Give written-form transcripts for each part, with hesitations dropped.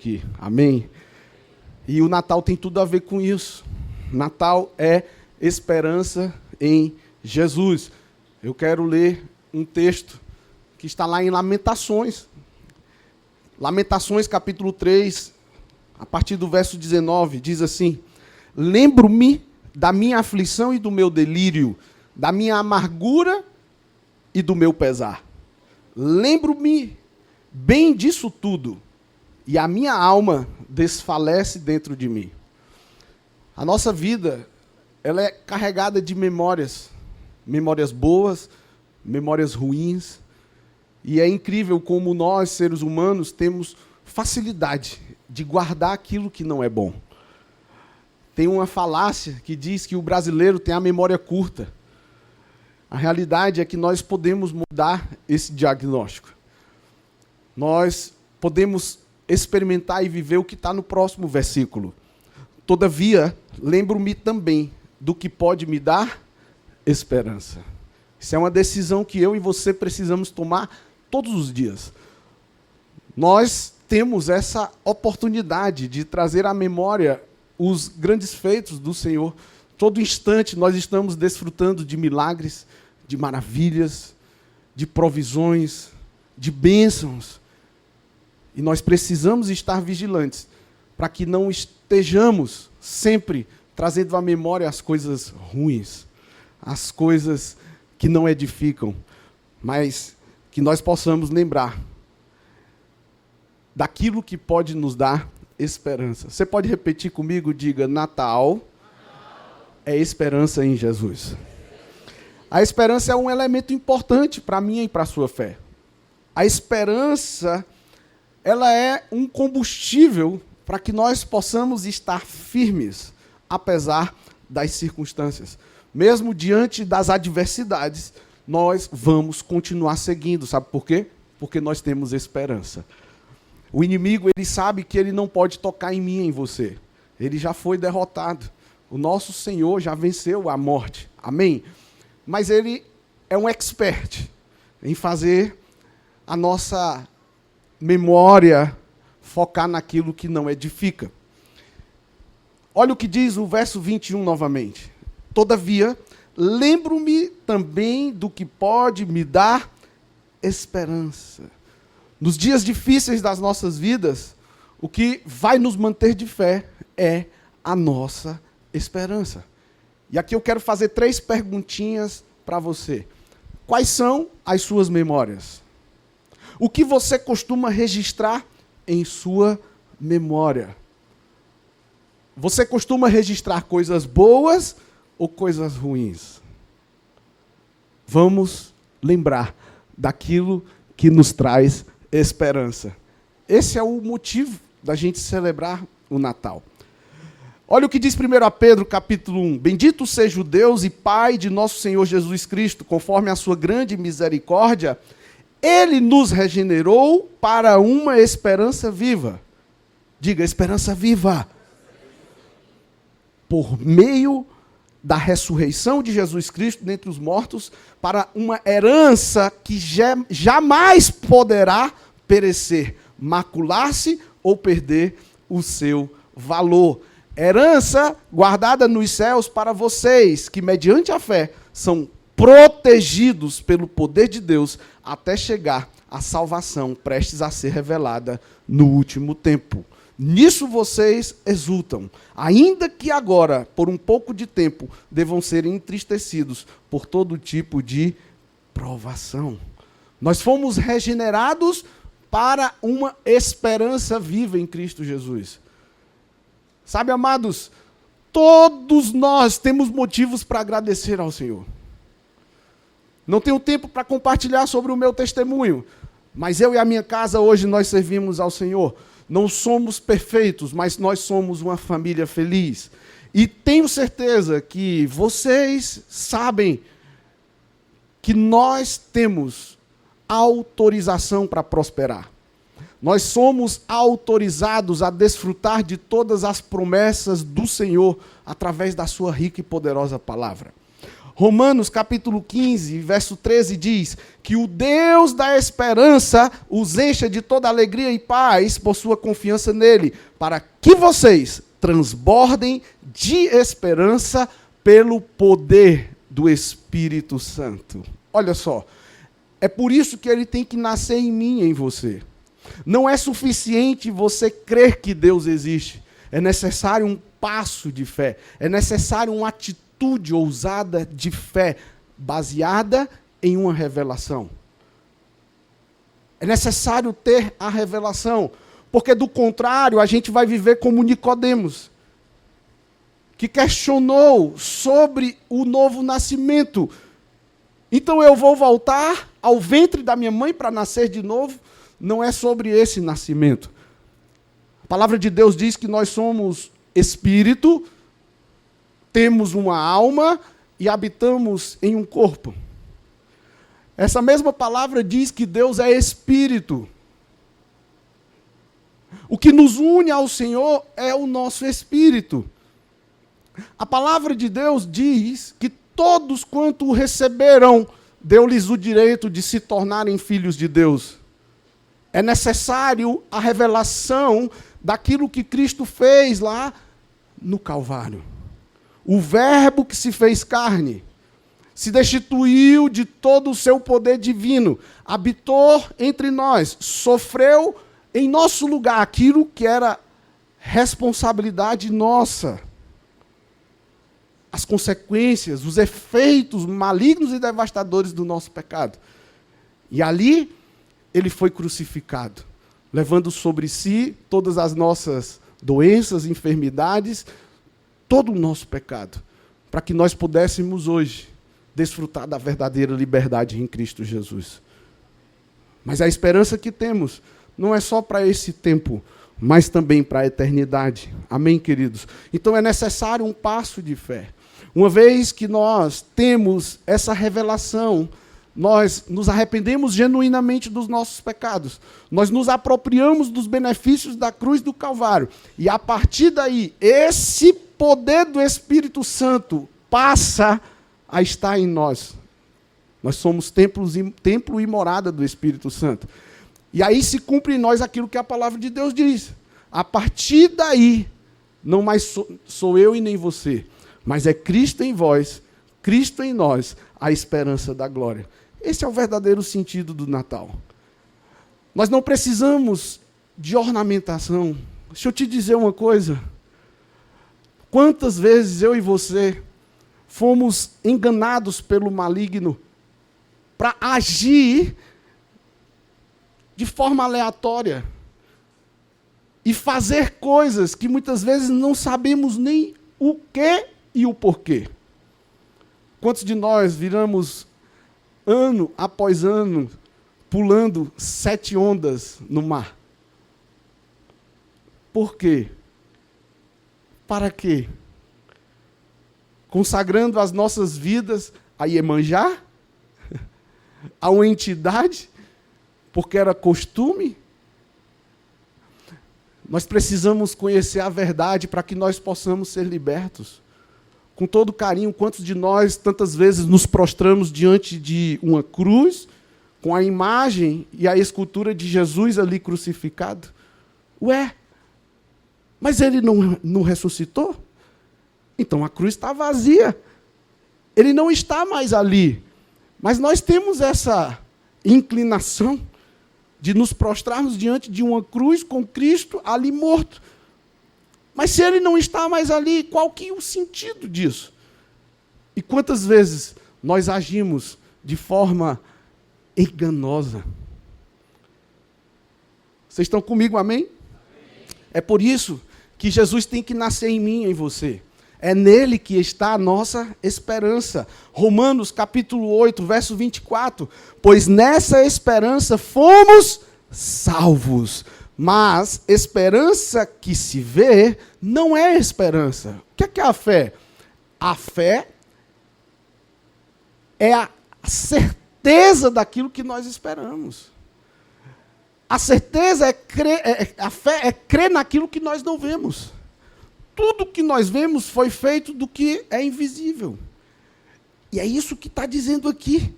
aqui. Amém? E o Natal tem tudo a ver com isso. Natal é esperança em Jesus. Eu quero ler um texto que está lá em Lamentações. Lamentações, capítulo 3, a partir do verso 19, diz assim: lembro-me da minha aflição e do meu delírio, da minha amargura e do meu pesar. Lembro-me bem disso tudo, e a minha alma desfalece dentro de mim. A nossa vida, ela é carregada de memórias, memórias boas, memórias ruins, e é incrível como nós, seres humanos, temos facilidade de guardar aquilo que não é bom. Tem uma falácia que diz que o brasileiro tem a memória curta. A realidade é que nós podemos mudar esse diagnóstico. Nós podemos experimentar e viver o que está no próximo versículo. Todavia, lembro-me também do que pode me dar esperança. Isso é uma decisão que eu e você precisamos tomar todos os dias. Nós temos essa oportunidade de trazer à memória os grandes feitos do Senhor. Todo instante nós estamos desfrutando de milagres, de maravilhas, de provisões, de bênçãos. E nós precisamos estar vigilantes para que não estejamos sempre trazendo à memória as coisas ruins, as coisas que não edificam, mas que nós possamos lembrar daquilo que pode nos dar esperança. Você pode repetir comigo? Diga: Natal é esperança em Jesus. A esperança é um elemento importante para a minha e para a sua fé. A esperança, ela é um combustível para que nós possamos estar firmes, apesar das circunstâncias. Mesmo diante das adversidades, nós vamos continuar seguindo. Sabe por quê? Porque nós temos esperança. O inimigo, ele sabe que ele não pode tocar em mim, em você. Ele já foi derrotado. O nosso Senhor já venceu a morte. Amém? Mas ele é um expert em fazer a nossa memória focar naquilo que não edifica. Olha o que diz o verso 21 novamente. Todavia, lembro-me também do que pode me dar esperança. Nos dias difíceis das nossas vidas, o que vai nos manter de fé é a nossa esperança. E aqui eu quero fazer 3 perguntinhas para você. Quais são as suas memórias? O que você costuma registrar em sua memória? Você costuma registrar coisas boas ou coisas ruins? Vamos lembrar daquilo que nos traz esperança. Esse é o motivo da gente celebrar o Natal. Olha o que diz 1 Pedro, capítulo 1. Bendito seja o Deus e Pai de nosso Senhor Jesus Cristo, conforme a sua grande misericórdia, Ele nos regenerou para uma esperança viva. Diga: esperança viva. Por meio da ressurreição de Jesus Cristo dentre os mortos, para uma herança que jamais poderá perecer, macular-se ou perder o seu valor. Herança guardada nos céus para vocês, que mediante a fé são protegidos pelo poder de Deus até chegar à salvação prestes a ser revelada no último tempo. Nisso vocês exultam, ainda que agora, por um pouco de tempo, devam ser entristecidos por todo tipo de provação. Nós fomos regenerados para uma esperança viva em Cristo Jesus. Sabe, amados, todos nós temos motivos para agradecer ao Senhor. Não tenho tempo para compartilhar sobre o meu testemunho, mas eu e a minha casa hoje nós servimos ao Senhor. Não somos perfeitos, mas nós somos uma família feliz. E tenho certeza que vocês sabem que nós temos autorização para prosperar. Nós somos autorizados a desfrutar de todas as promessas do Senhor através da sua rica e poderosa palavra. Romanos capítulo 15, verso 13 diz que o Deus da esperança os encha de toda alegria e paz por sua confiança nele, para que vocês transbordem de esperança pelo poder do Espírito Santo. Olha só, é por isso que ele tem que nascer em mim e em você. Não é suficiente você crer que Deus existe. É necessário um passo de fé. É necessário uma atitude ousada de fé, baseada em uma revelação. É necessário ter a revelação, porque do contrário a gente vai viver como Nicodemos, que questionou sobre o novo nascimento. Então eu vou voltar ao ventre da minha mãe para nascer de novo? Não é sobre esse nascimento. A palavra de Deus diz que nós somos espírito, temos uma alma e habitamos em um corpo. Essa mesma palavra diz que Deus é espírito. O que nos une ao Senhor é o nosso espírito. A palavra de Deus diz que todos quanto o receberam, deu-lhes o direito de se tornarem filhos de Deus. É necessário a revelação daquilo que Cristo fez lá no Calvário. O Verbo que se fez carne, se destituiu de todo o seu poder divino, habitou entre nós, sofreu em nosso lugar aquilo que era responsabilidade nossa. As consequências, os efeitos malignos e devastadores do nosso pecado. E ali, ele foi crucificado, levando sobre si todas as nossas doenças, enfermidades, todo o nosso pecado, para que nós pudéssemos hoje desfrutar da verdadeira liberdade em Cristo Jesus. Mas a esperança que temos não é só para esse tempo, mas também para a eternidade. Amém, queridos? Então é necessário um passo de fé. Uma vez que nós temos essa revelação, nós nos arrependemos genuinamente dos nossos pecados. Nós nos apropriamos dos benefícios da cruz do Calvário. E a partir daí, esse poder do Espírito Santo passa a estar em nós. Nós somos templo e morada do Espírito Santo. E aí se cumpre em nós aquilo que a palavra de Deus diz. A partir daí, não mais sou eu e nem você, mas é Cristo em vós, Cristo em nós, a esperança da glória. Esse é o verdadeiro sentido do Natal. Nós não precisamos de ornamentação. Deixa eu te dizer uma coisa. Quantas vezes eu e você fomos enganados pelo maligno para agir de forma aleatória e fazer coisas que muitas vezes não sabemos nem o que e o porquê. Quantos de nós viramos ano após ano pulando 7 ondas no mar? Por quê? Para quê? Consagrando as nossas vidas a Iemanjá? A uma entidade? Porque era costume? Nós precisamos conhecer a verdade para que nós possamos ser libertos. Com todo carinho, quantos de nós tantas vezes nos prostramos diante de uma cruz, com a imagem e a escultura de Jesus ali crucificado? Ué, mas ele não ressuscitou? Então a cruz está vazia. Ele não está mais ali. Mas nós temos essa inclinação de nos prostrarmos diante de uma cruz com Cristo ali morto. Mas se ele não está mais ali, qual que é o sentido disso? E quantas vezes nós agimos de forma enganosa? Vocês estão comigo, amém? É por isso que Jesus tem que nascer em mim e em você. É nele que está a nossa esperança. Romanos capítulo 8, verso 24. Pois nessa esperança fomos salvos. Mas esperança que se vê não é esperança. O que é a fé? A fé é a certeza daquilo que nós esperamos. A certeza é crer, a fé é crer naquilo que nós não vemos. Tudo que nós vemos foi feito do que é invisível. E é isso que está dizendo aqui.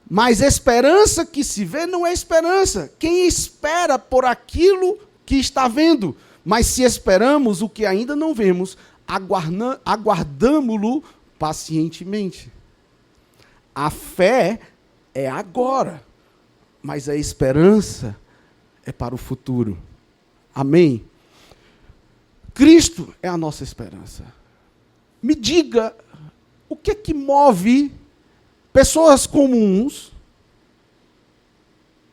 Mas esperança que se vê não é esperança. Quem espera por aquilo que está vendo? Mas se esperamos o que ainda não vemos, aguardamo-lo pacientemente. A fé é agora, mas a esperança é para o futuro. Amém? Cristo é a nossa esperança. Me diga, o que é que move pessoas comuns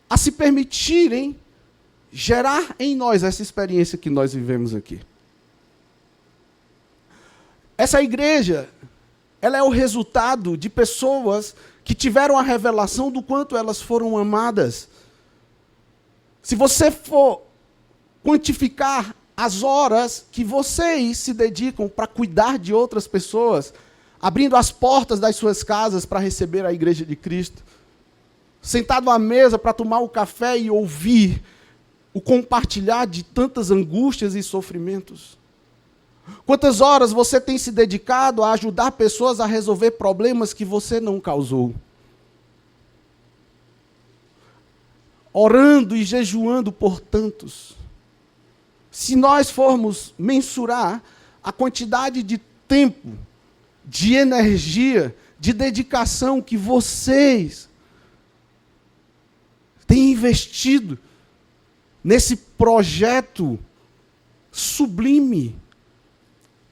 a se permitirem gerar em nós essa experiência que nós vivemos aqui? Essa igreja, ela é o resultado de pessoas que tiveram a revelação do quanto elas foram amadas. Se você for quantificar as horas que vocês se dedicam para cuidar de outras pessoas, abrindo as portas das suas casas para receber a igreja de Cristo, sentado à mesa para tomar o café e ouvir o compartilhar de tantas angústias e sofrimentos. Quantas horas você tem se dedicado a ajudar pessoas a resolver problemas que você não causou? Orando e jejuando por tantos. Se nós formos mensurar a quantidade de tempo, de energia, de dedicação que vocês têm investido nesse projeto sublime,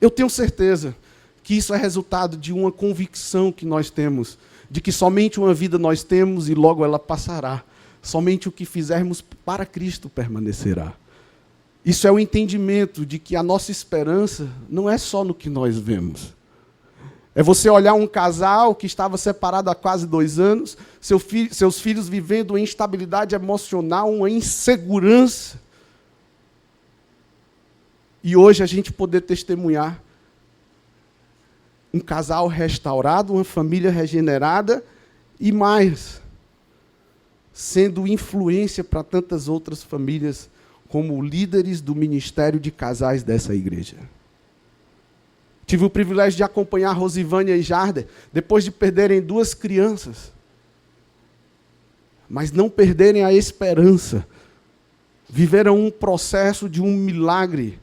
eu tenho certeza que isso é resultado de uma convicção que nós temos, de que somente uma vida nós temos e logo ela passará. Somente o que fizermos para Cristo permanecerá. Isso é o entendimento de que a nossa esperança não é só no que nós vemos. É você olhar um casal que estava separado há quase 2 anos, seus filhos vivendo uma instabilidade emocional, uma insegurança. E hoje a gente poder testemunhar um casal restaurado, uma família regenerada e mais, sendo influência para tantas outras famílias como líderes do ministério de casais dessa igreja. Tive o privilégio de acompanhar Rosivânia e Jarder, depois de perderem 2 crianças, mas não perderem a esperança. Viveram um processo de um milagre.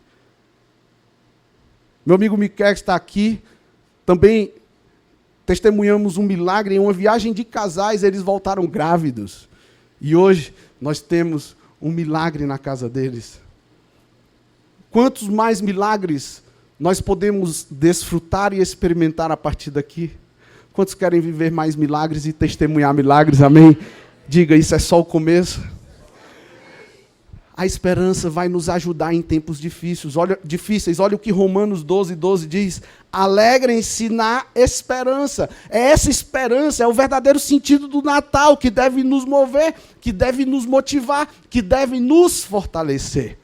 Meu amigo Miquel está aqui, também testemunhamos um milagre. Em uma viagem de casais, eles voltaram grávidos. E hoje nós temos um milagre na casa deles. Quantos mais milagres nós podemos desfrutar e experimentar a partir daqui? Quantos querem viver mais milagres e testemunhar milagres? Amém? Diga, isso é só o começo. A esperança vai nos ajudar em tempos difíceis. Olha o que Romanos 12 diz. Alegrem-se na esperança. É essa esperança, é o verdadeiro sentido do Natal que deve nos mover, que deve nos motivar, que deve nos fortalecer.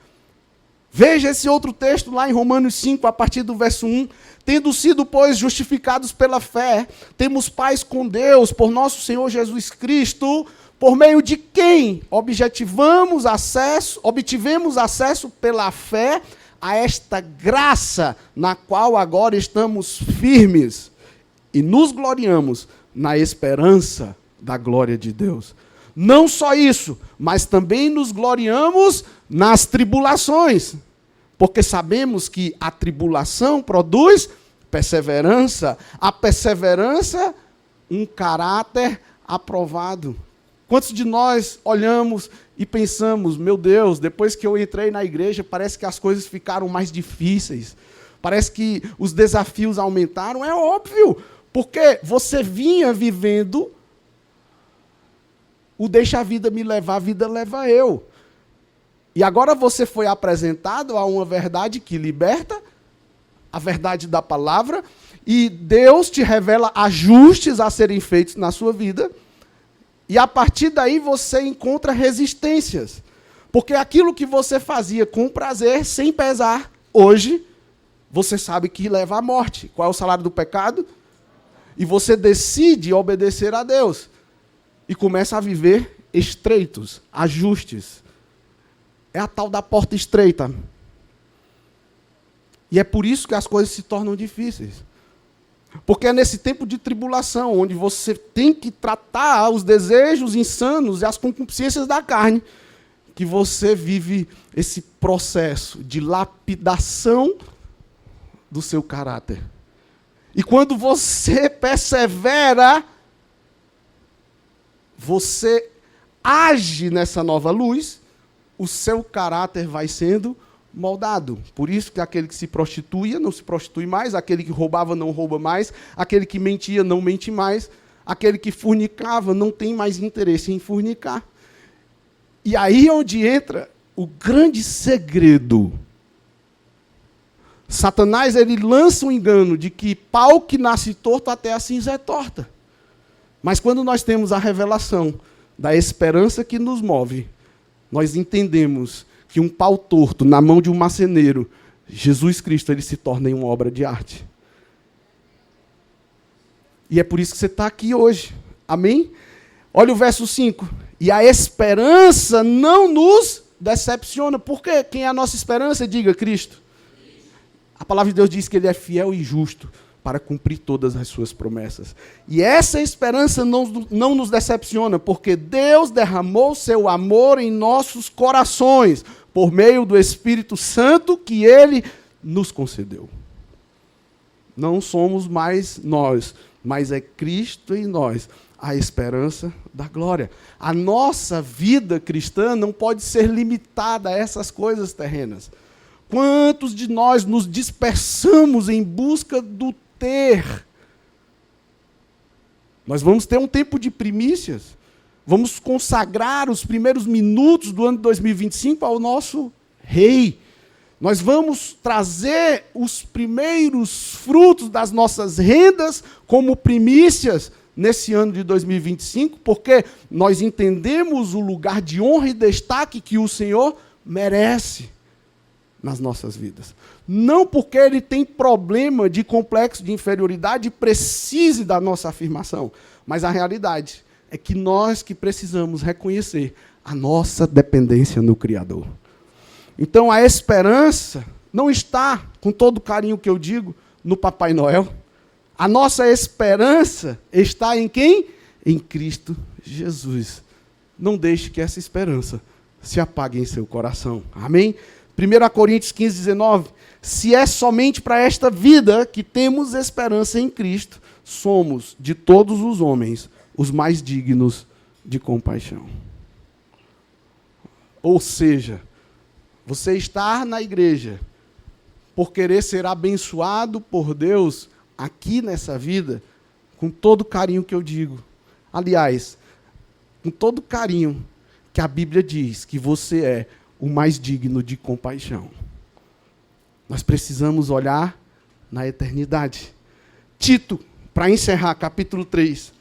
Veja esse outro texto lá em Romanos 5, a partir do verso 1. Tendo sido, pois, justificados pela fé, temos paz com Deus por nosso Senhor Jesus Cristo, por meio de quem obtivemos acesso pela fé a esta graça na qual agora estamos firmes e nos gloriamos na esperança da glória de Deus. Não só isso, mas também nos gloriamos nas tribulações, porque sabemos que a tribulação produz perseverança, a perseverança, um caráter aprovado. Quantos de nós olhamos e pensamos, meu Deus, depois que eu entrei na igreja, parece que as coisas ficaram mais difíceis, parece que os desafios aumentaram? É óbvio, porque você vinha vivendo o deixa a vida me levar, a vida leva eu. E agora você foi apresentado a uma verdade que liberta, a verdade da palavra, e Deus te revela ajustes a serem feitos na sua vida, e a partir daí você encontra resistências. Porque aquilo que você fazia com prazer, sem pesar, hoje, você sabe que leva à morte. Qual é o salário do pecado? E você decide obedecer a Deus. E começa a viver estreitos, ajustes. É a tal da porta estreita. E é por isso que as coisas se tornam difíceis. Porque é nesse tempo de tribulação, onde você tem que tratar os desejos insanos e as concupiscências da carne, que você vive esse processo de lapidação do seu caráter. E quando você persevera, você age nessa nova luz, o seu caráter vai sendo moldado. Por isso que aquele que se prostituía não se prostitui mais, aquele que roubava não rouba mais, aquele que mentia não mente mais, aquele que fornicava não tem mais interesse em fornicar. E aí é onde entra o grande segredo. Satanás, ele lança um engano de que pau que nasce torto até a cinza é torta. Mas quando nós temos a revelação da esperança que nos move, nós entendemos que um pau torto na mão de um marceneiro, Jesus Cristo, ele se torna em uma obra de arte. E é por isso que você está aqui hoje. Amém? Olha o verso 5. E a esperança não nos decepciona. Por quê? Quem é a nossa esperança? Diga, Cristo. A palavra de Deus diz que Ele é fiel e justo para cumprir todas as suas promessas. E essa esperança não nos decepciona, porque Deus derramou seu amor em nossos corações, por meio do Espírito Santo que Ele nos concedeu. Não somos mais nós, mas é Cristo em nós, a esperança da glória. A nossa vida cristã não pode ser limitada a essas coisas terrenas. Quantos de nós nos dispersamos em busca do ter? Nós vamos ter um tempo de primícias. Vamos consagrar os primeiros minutos do ano de 2025 ao nosso Rei. Nós vamos trazer os primeiros frutos das nossas rendas como primícias nesse ano de 2025, porque nós entendemos o lugar de honra e destaque que o Senhor merece nas nossas vidas. Não porque Ele tem problema de complexo de inferioridade e precise da nossa afirmação, mas a realidade é que nós que precisamos reconhecer a nossa dependência no Criador. Então a esperança não está, com todo o carinho que eu digo, no Papai Noel. A nossa esperança está em quem? Em Cristo Jesus. Não deixe que essa esperança se apague em seu coração. Amém? 1 Coríntios 15, 19. Se é somente para esta vida que temos esperança em Cristo, somos, de todos os homens, os mais dignos de compaixão. Ou seja, você estar na igreja por querer ser abençoado por Deus aqui nessa vida, com todo o carinho que eu digo. Aliás, com todo o carinho que a Bíblia diz que você é o mais digno de compaixão. Nós precisamos olhar na eternidade. Tito, para encerrar, capítulo 3.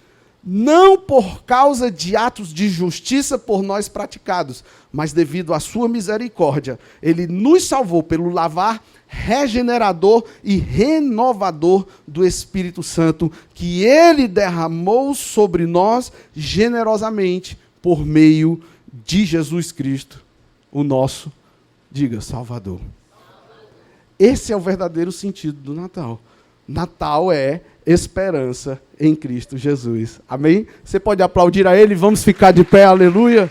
Não por causa de atos de justiça por nós praticados, mas devido à sua misericórdia, Ele nos salvou pelo lavar regenerador e renovador do Espírito Santo, que Ele derramou sobre nós generosamente por meio de Jesus Cristo, o nosso, diga, Salvador. Esse é o verdadeiro sentido do Natal. Natal é esperança em Cristo Jesus. Amém? Você pode aplaudir a Ele, vamos ficar de pé, aleluia.